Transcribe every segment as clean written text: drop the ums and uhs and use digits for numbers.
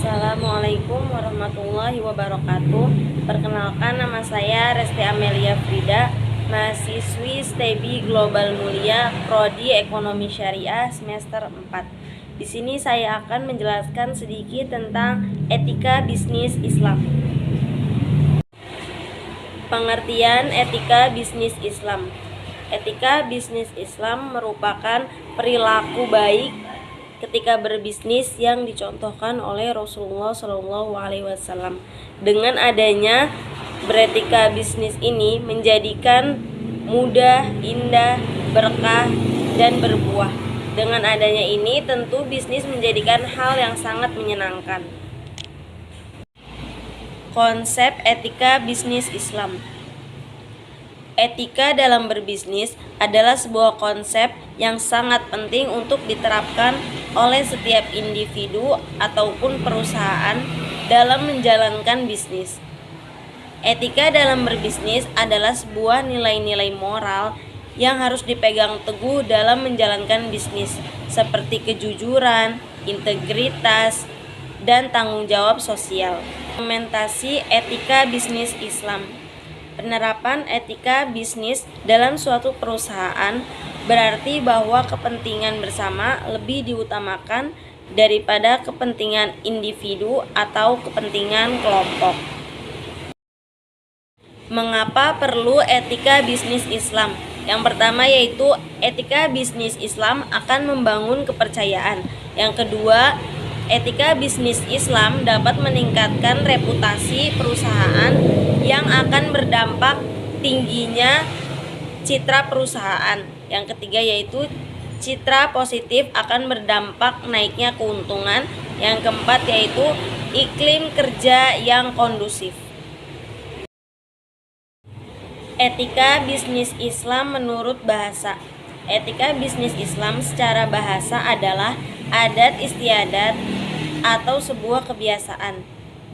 Assalamualaikum warahmatullahi wabarakatuh. Perkenalkan, nama saya Resti Amelia Frida, mahasiswi STEBI Global Mulia, Prodi Ekonomi Syariah semester 4. Di sini saya akan menjelaskan sedikit tentang etika bisnis Islam. Pengertian etika bisnis Islam. Etika bisnis Islam merupakan perilaku baik ketika berbisnis yang dicontohkan oleh Rasulullah SAW. Dengan adanya beretika bisnis ini menjadikan mudah, indah, berkah, dan berbuah. Dengan adanya ini tentu bisnis menjadikan hal yang sangat menyenangkan. Konsep etika bisnis Islam. Etika dalam berbisnis adalah sebuah konsep yang sangat penting untuk diterapkan oleh setiap individu ataupun perusahaan dalam menjalankan bisnis. Etika dalam berbisnis adalah sebuah nilai-nilai moral yang harus dipegang teguh dalam menjalankan bisnis, seperti kejujuran, integritas, dan tanggung jawab sosial. Implementasi etika bisnis Islam. Penerapan etika bisnis dalam suatu perusahaan berarti bahwa kepentingan bersama lebih diutamakan daripada kepentingan individu atau kepentingan kelompok. Mengapa perlu etika bisnis Islam? Yang pertama yaitu etika bisnis Islam akan membangun kepercayaan. Yang kedua, etika bisnis Islam dapat meningkatkan reputasi perusahaan yang akan berdampak tingginya citra perusahaan. Yang ketiga yaitu citra positif akan berdampak naiknya keuntungan. Yang keempat yaitu iklim kerja yang kondusif. Etika bisnis Islam menurut bahasa. Etika bisnis Islam secara bahasa adalah adat istiadat atau sebuah kebiasaan.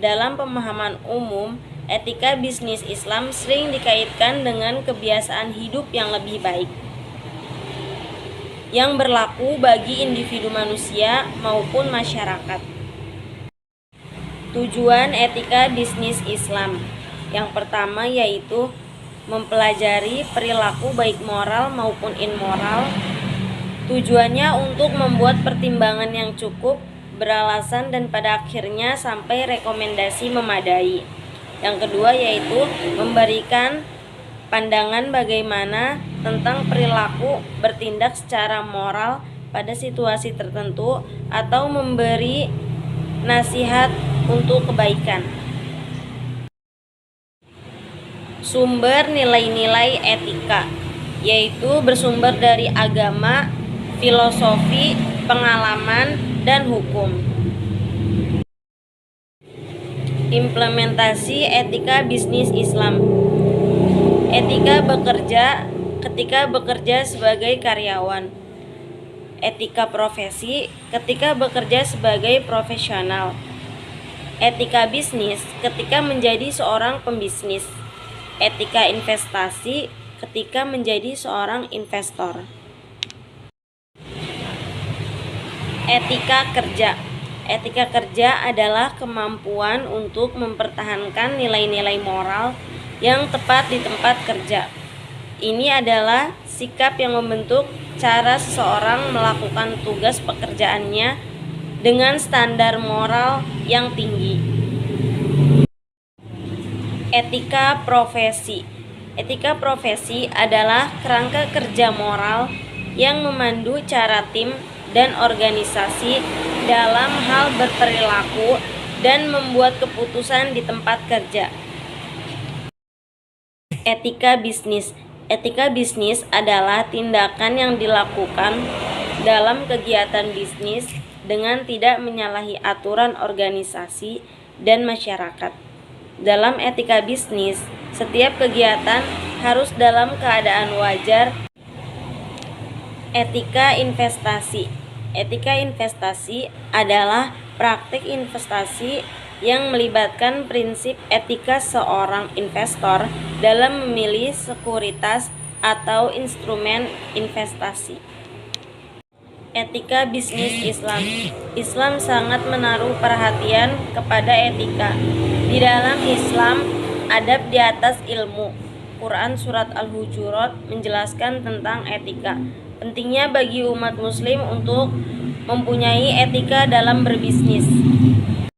Dalam pemahaman umum, etika bisnis Islam sering dikaitkan dengan kebiasaan hidup yang lebih baik yang berlaku bagi individu manusia maupun masyarakat. Tujuan etika bisnis Islam. Yang pertama yaitu mempelajari perilaku baik moral maupun immoral. Tujuannya untuk membuat pertimbangan yang cukup, beralasan, dan pada akhirnya sampai rekomendasi memadai. Yang kedua yaitu memberikan pandangan bagaimana tentang perilaku bertindak secara moral pada situasi tertentu atau memberi nasihat untuk kebaikan. Sumber nilai-nilai etika yaitu bersumber dari agama, filosofi, pengalaman, dan hukum. Implementasi etika bisnis Islam. Etika bekerja ketika bekerja sebagai karyawan. Etika profesi ketika bekerja sebagai profesional. Etika bisnis ketika menjadi seorang pembisnis. Etika investasi ketika menjadi seorang investor. Etika kerja. Etika kerja adalah kemampuan untuk mempertahankan nilai-nilai moral yang tepat di tempat kerja. Ini adalah sikap yang membentuk cara seseorang melakukan tugas pekerjaannya dengan standar moral yang tinggi. Etika profesi. Etika profesi adalah kerangka kerja moral yang memandu cara tim dan organisasi dalam hal berperilaku dan membuat keputusan di tempat kerja. Etika bisnis. Etika bisnis adalah tindakan yang dilakukan dalam kegiatan bisnis dengan tidak menyalahi aturan organisasi dan masyarakat. Dalam etika bisnis, setiap kegiatan harus dalam keadaan wajar. Etika investasi. Etika investasi adalah praktik investasi yang melibatkan prinsip etika seorang investor dalam memilih sekuritas atau instrumen investasi. Etika bisnis Islam. Islam sangat menaruh perhatian kepada etika. Di dalam Islam, adab di atas ilmu. Quran Surat Al-Hujurat menjelaskan tentang etika. Pentingnya bagi umat muslim untuk mempunyai etika dalam berbisnis.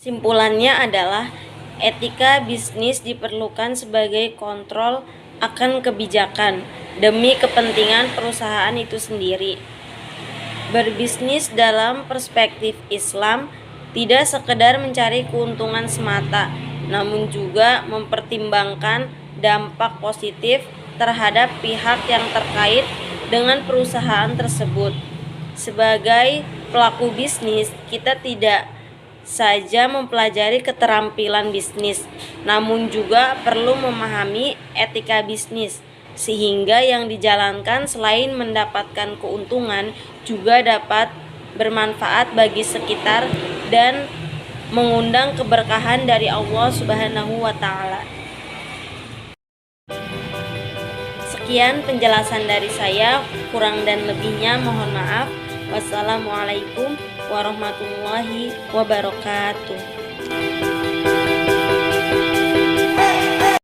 Simpulannya adalah etika bisnis diperlukan sebagai kontrol akan kebijakan demi kepentingan perusahaan itu sendiri. Berbisnis dalam perspektif Islam tidak sekedar mencari keuntungan semata, namun juga mempertimbangkan dampak positif terhadap pihak yang terkait dengan perusahaan tersebut. Sebagai pelaku bisnis, kita tidak saja mempelajari keterampilan bisnis, namun juga perlu memahami etika bisnis, sehingga yang dijalankan selain mendapatkan keuntungan juga dapat bermanfaat bagi sekitar dan mengundang keberkahan dari Allah Subhanahu wa Ta'ala. Sekian penjelasan dari saya, kurang dan lebihnya mohon maaf. Wassalamualaikum warahmatullahi wabarakatuh.